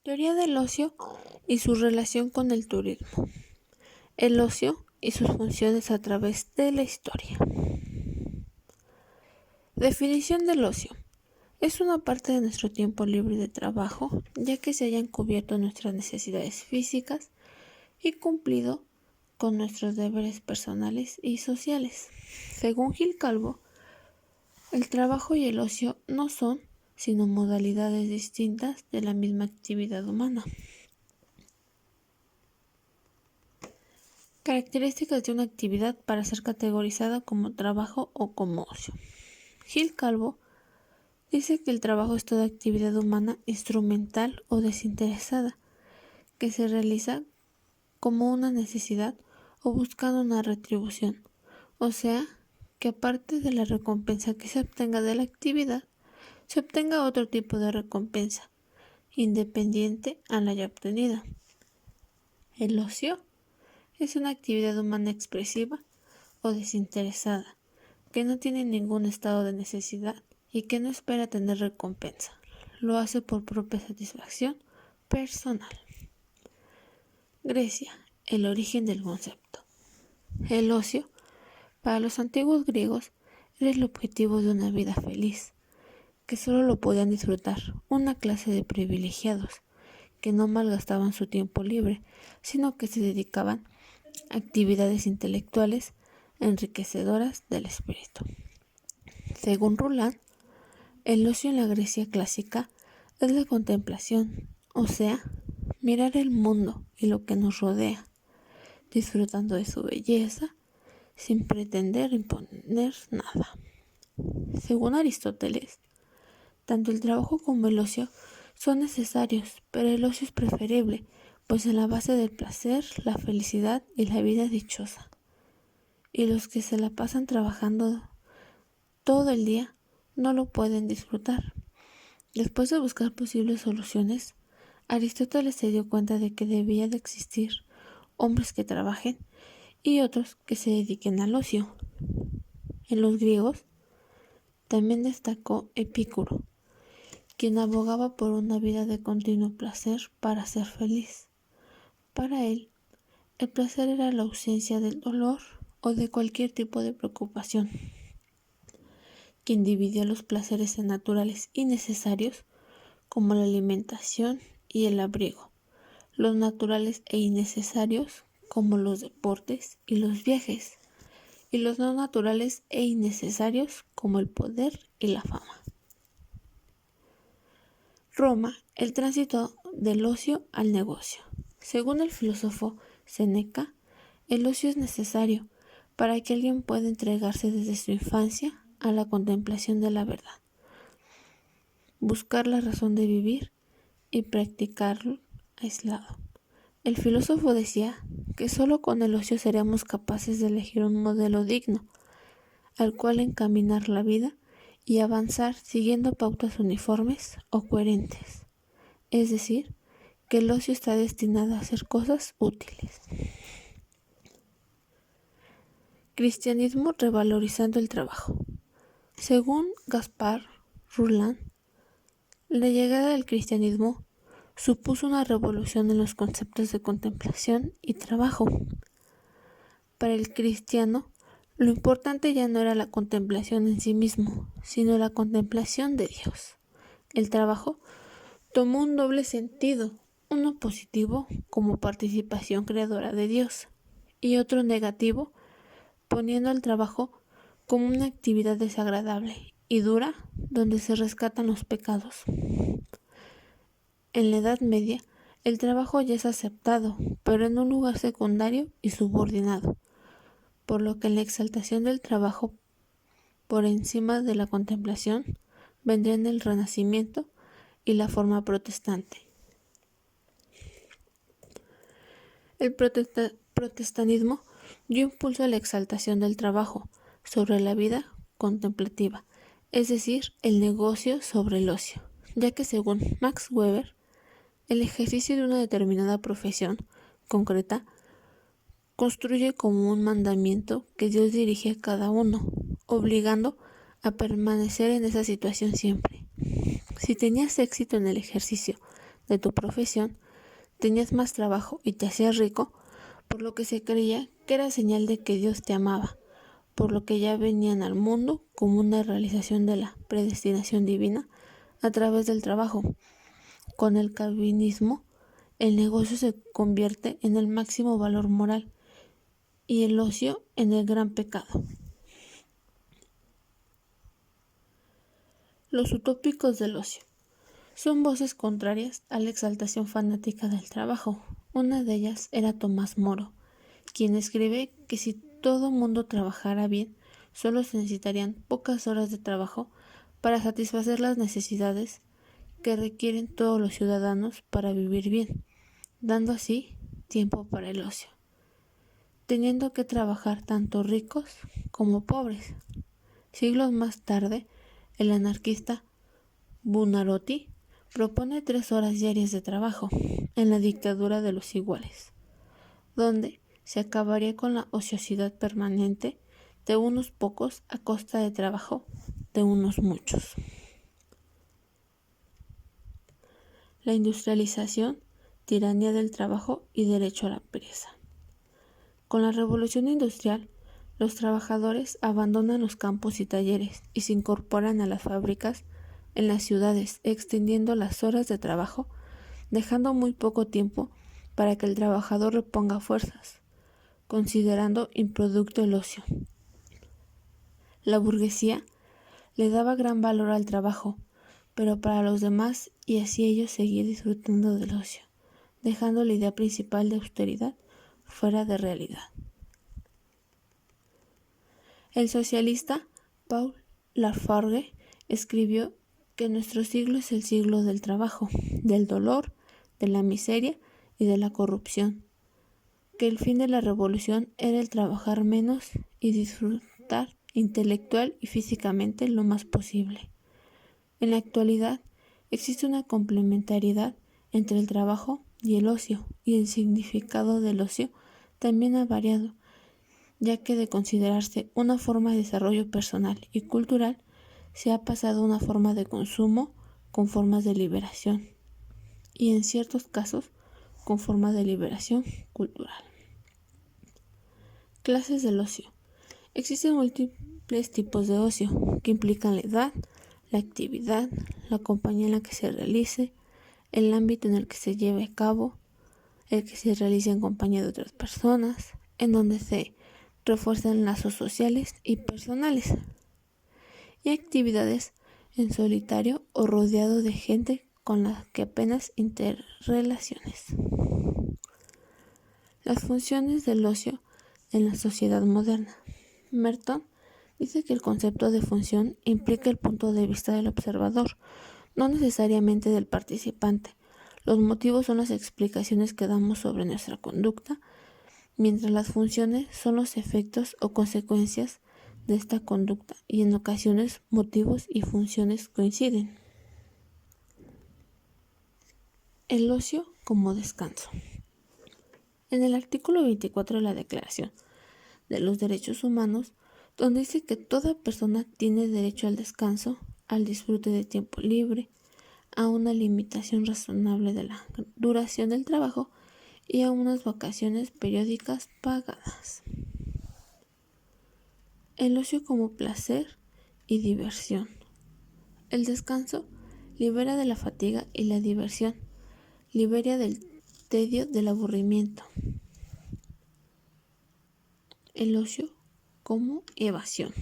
Teoría del ocio y su relación con el turismo. El ocio y sus funciones a través de la historia. Definición del ocio. Es una parte de nuestro tiempo libre de trabajo, ya que se hayan cubierto nuestras necesidades físicas y cumplido con nuestros deberes personales y sociales. Según Gil Calvo, el trabajo y el ocio no son sino modalidades distintas de la misma actividad humana. Características de una actividad para ser categorizada como trabajo o como ocio. Gil Calvo dice que el trabajo es toda actividad humana instrumental o desinteresada que se realiza como una necesidad o buscando una retribución, o sea, que aparte de la recompensa que se obtenga de la actividad, se obtenga otro tipo de recompensa, independiente a la ya obtenida. El ocio es una actividad humana expresiva o desinteresada, que no tiene ningún estado de necesidad y que no espera tener recompensa. Lo hace por propia satisfacción personal. Grecia, el origen del concepto. El ocio, para los antiguos griegos, era el objetivo de una vida feliz, que solo lo podían disfrutar una clase de privilegiados, que no malgastaban su tiempo libre, sino que se dedicaban a actividades intelectuales enriquecedoras del espíritu. Según Roland, el ocio en la Grecia clásica es la contemplación, o sea, mirar el mundo y lo que nos rodea, disfrutando de su belleza, sin pretender imponer nada. Según Aristóteles, tanto el trabajo como el ocio son necesarios, pero el ocio es preferible, pues en la base del placer, la felicidad y la vida dichosa. Y los que se la pasan trabajando todo el día no lo pueden disfrutar. Después de buscar posibles soluciones, Aristóteles se dio cuenta de que debía de existir hombres que trabajen y otros que se dediquen al ocio. En los griegos también destacó Epicuro, quien abogaba por una vida de continuo placer para ser feliz. Para él, el placer era la ausencia del dolor o de cualquier tipo de preocupación, quien dividió los placeres en naturales y necesarios, como la alimentación y el abrigo, los naturales e innecesarios, como los deportes y los viajes, y los no naturales e innecesarios, como el poder y la fama. Roma, el tránsito del ocio al negocio. Según el filósofo Séneca, el ocio es necesario para que alguien pueda entregarse desde su infancia a la contemplación de la verdad, buscar la razón de vivir y practicarlo aislado. El filósofo decía que solo con el ocio seremos capaces de elegir un modelo digno, al cual encaminar la vida y avanzar siguiendo pautas uniformes o coherentes. Es decir, que el ocio está destinado a hacer cosas útiles. Cristianismo revalorizando el trabajo. Según Gaspar Roland, la llegada del cristianismo supuso una revolución en los conceptos de contemplación y trabajo. Para el cristiano, lo importante ya no era la contemplación en sí mismo, sino la contemplación de Dios. El trabajo tomó un doble sentido, uno positivo como participación creadora de Dios y otro negativo, poniendo al trabajo como una actividad desagradable y dura donde se rescatan los pecados. En la Edad Media, el trabajo ya es aceptado, pero en un lugar secundario y subordinado, por lo que la exaltación del trabajo por encima de la contemplación vendría en el Renacimiento y la forma protestante. El protestantismo dio impulso a la exaltación del trabajo sobre la vida contemplativa, es decir, el negocio sobre el ocio, ya que según Max Weber, el ejercicio de una determinada profesión concreta construye como un mandamiento que Dios dirige a cada uno, obligando a permanecer en esa situación siempre. Si tenías éxito en el ejercicio de tu profesión, tenías más trabajo y te hacías rico, por lo que se creía que era señal de que Dios te amaba, por lo que ya venían al mundo como una realización de la predestinación divina a través del trabajo. Con el calvinismo, el negocio se convierte en el máximo valor moral y el ocio en el gran pecado. Los utópicos del ocio son voces contrarias a la exaltación fanática del trabajo. Una de ellas era Tomás Moro, quien escribe que si todo mundo trabajara bien, solo se necesitarían pocas horas de trabajo para satisfacer las necesidades que requieren todos los ciudadanos para vivir bien, dando así tiempo para el ocio, teniendo que trabajar tanto ricos como pobres. Siglos más tarde, el anarquista Buonarroti propone 3 horas diarias de trabajo en la dictadura de los iguales, donde se acabaría con la ociosidad permanente de unos pocos a costa de trabajo de unos muchos. La industrialización, tiranía del trabajo y derecho a la pereza. Con la revolución industrial, los trabajadores abandonan los campos y talleres y se incorporan a las fábricas en las ciudades, extendiendo las horas de trabajo, dejando muy poco tiempo para que el trabajador reponga fuerzas, considerando improducto el ocio. La burguesía le daba gran valor al trabajo, pero para los demás, y así ellos seguían disfrutando del ocio, dejando la idea principal de austeridad fuera de realidad. El socialista Paul Lafargue escribió que nuestro siglo es el siglo del trabajo, del dolor, de la miseria y de la corrupción, que el fin de la revolución era el trabajar menos y disfrutar intelectual y físicamente lo más posible. En la actualidad existe una complementariedad entre el trabajo y el ocio, y el significado del ocio también ha variado, ya que de considerarse una forma de desarrollo personal y cultural, se ha pasado a una forma de consumo con formas de liberación, y en ciertos casos con formas de liberación cultural. Clases del ocio. Existen múltiples tipos de ocio que implican la edad, la actividad, la compañía en la que se realice, el ámbito en el que se lleve a cabo, el que se realice en compañía de otras personas, en donde se refuerzan lazos sociales y personales, y actividades en solitario o rodeado de gente con la que apenas interrelaciones. Las funciones del ocio en la sociedad moderna. Merton dice que el concepto de función implica el punto de vista del observador, no necesariamente del participante. Los motivos son las explicaciones que damos sobre nuestra conducta, mientras las funciones son los efectos o consecuencias de esta conducta, y en ocasiones motivos y funciones coinciden. El ocio como descanso. En el artículo 24 de la Declaración de los Derechos Humanos, donde dice que toda persona tiene derecho al descanso, al disfrute de tiempo libre, a una limitación razonable de la duración del trabajo y a unas vacaciones periódicas pagadas. El ocio como placer y diversión. El descanso libera de la fatiga y la diversión libera del tedio, del aburrimiento. El ocio como evasión.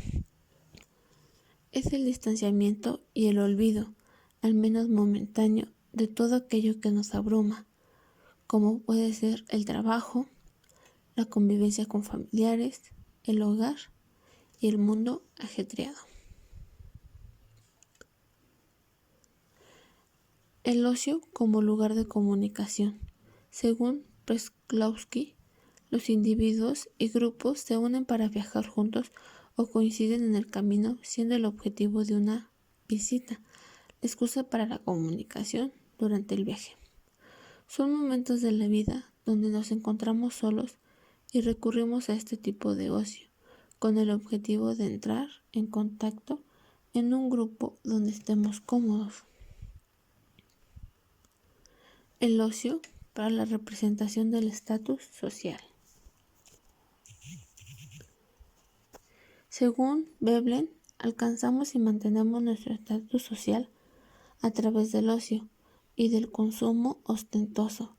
Es el distanciamiento y el olvido, al menos momentáneo, de todo aquello que nos abruma, como puede ser el trabajo, la convivencia con familiares, el hogar y el mundo ajetreado. El ocio como lugar de comunicación. Según Presklowski, los individuos y grupos se unen para viajar juntos o coinciden en el camino, siendo el objetivo de una visita la excusa para la comunicación durante el viaje. Son momentos de la vida donde nos encontramos solos y recurrimos a este tipo de ocio, con el objetivo de entrar en contacto en un grupo donde estemos cómodos. El ocio para la representación del estatus social. Según Veblen, alcanzamos y mantenemos nuestro estatus social a través del ocio y del consumo ostentoso,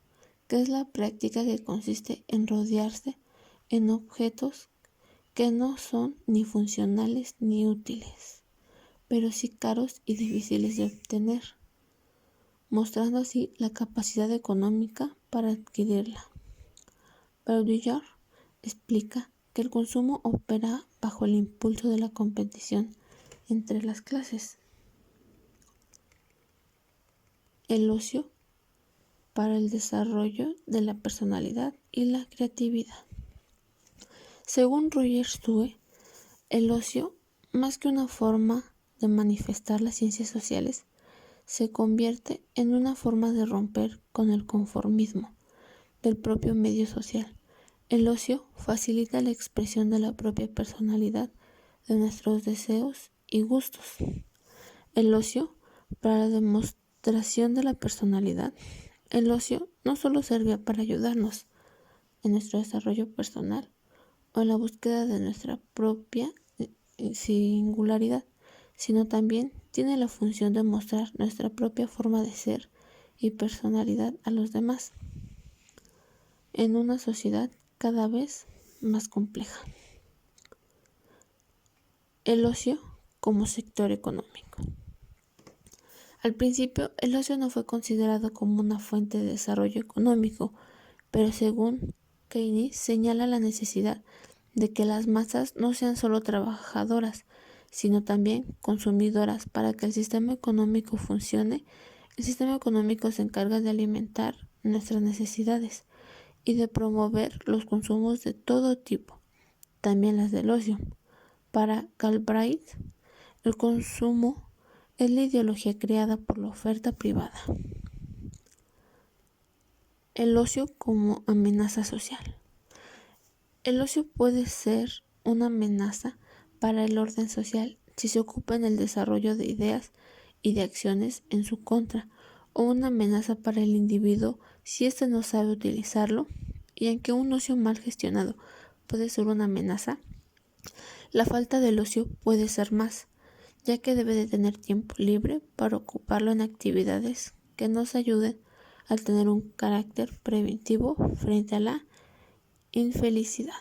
que es la práctica que consiste en rodearse en objetos que no son ni funcionales ni útiles, pero sí caros y difíciles de obtener, mostrando así la capacidad económica para adquirirla. Baudrillard explica que el consumo opera bajo el impulso de la competición entre las clases. El ocio para el desarrollo de la personalidad y la creatividad. Según Roger Sue, el ocio, más que una forma de manifestar las ciencias sociales, se convierte en una forma de romper con el conformismo del propio medio social. El ocio facilita la expresión de la propia personalidad, de nuestros deseos y gustos. El ocio para la demostración de la personalidad. El ocio no solo servía para ayudarnos en nuestro desarrollo personal o en la búsqueda de nuestra propia singularidad, sino también tiene la función de mostrar nuestra propia forma de ser y personalidad a los demás en una sociedad cada vez más compleja. El ocio como sector económico. Al principio, el ocio no fue considerado como una fuente de desarrollo económico, pero según Keynes señala la necesidad de que las masas no sean solo trabajadoras, sino también consumidoras. Para que el sistema económico funcione, el sistema económico se encarga de alimentar nuestras necesidades y de promover los consumos de todo tipo, también las del ocio. Para Galbraith, el consumo es la ideología creada por la oferta privada. El ocio como amenaza social. El ocio puede ser una amenaza para el orden social si se ocupa en el desarrollo de ideas y de acciones en su contra, o una amenaza para el individuo si éste no sabe utilizarlo, y aunque un ocio mal gestionado puede ser una amenaza, la falta del ocio puede ser más, ya que debe de tener tiempo libre para ocuparlo en actividades que nos ayuden a tener un carácter preventivo frente a la infelicidad.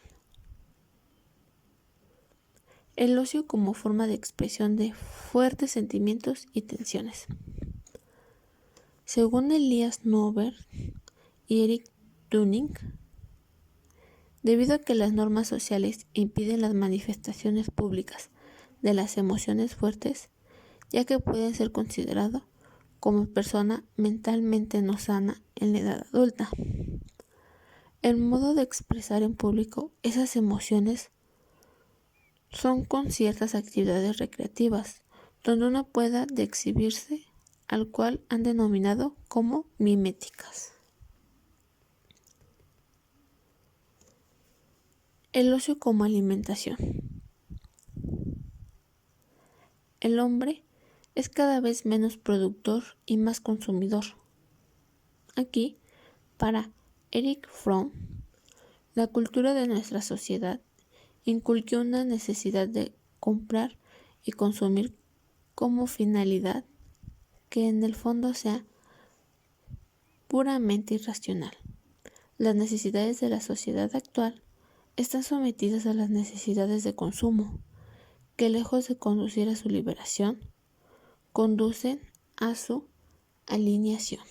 El ocio como forma de expresión de fuertes sentimientos y tensiones. Según Elias Nover y Eric Dunning, debido a que las normas sociales impiden las manifestaciones públicas de las emociones fuertes, ya que pueden ser considerados como persona mentalmente no sana en la edad adulta. El modo de expresar en público esas emociones son con ciertas actividades recreativas, donde uno pueda de exhibirse, al cual han denominado como miméticas. El ocio como alimentación. El hombre es cada vez menos productor y más consumidor. Aquí, para Eric Fromm, la cultura de nuestra sociedad inculcó una necesidad de comprar y consumir como finalidad que en el fondo sea puramente irracional. Las necesidades de la sociedad actual están sometidas a las necesidades de consumo, que lejos de conducir a su liberación, conducen a su alineación.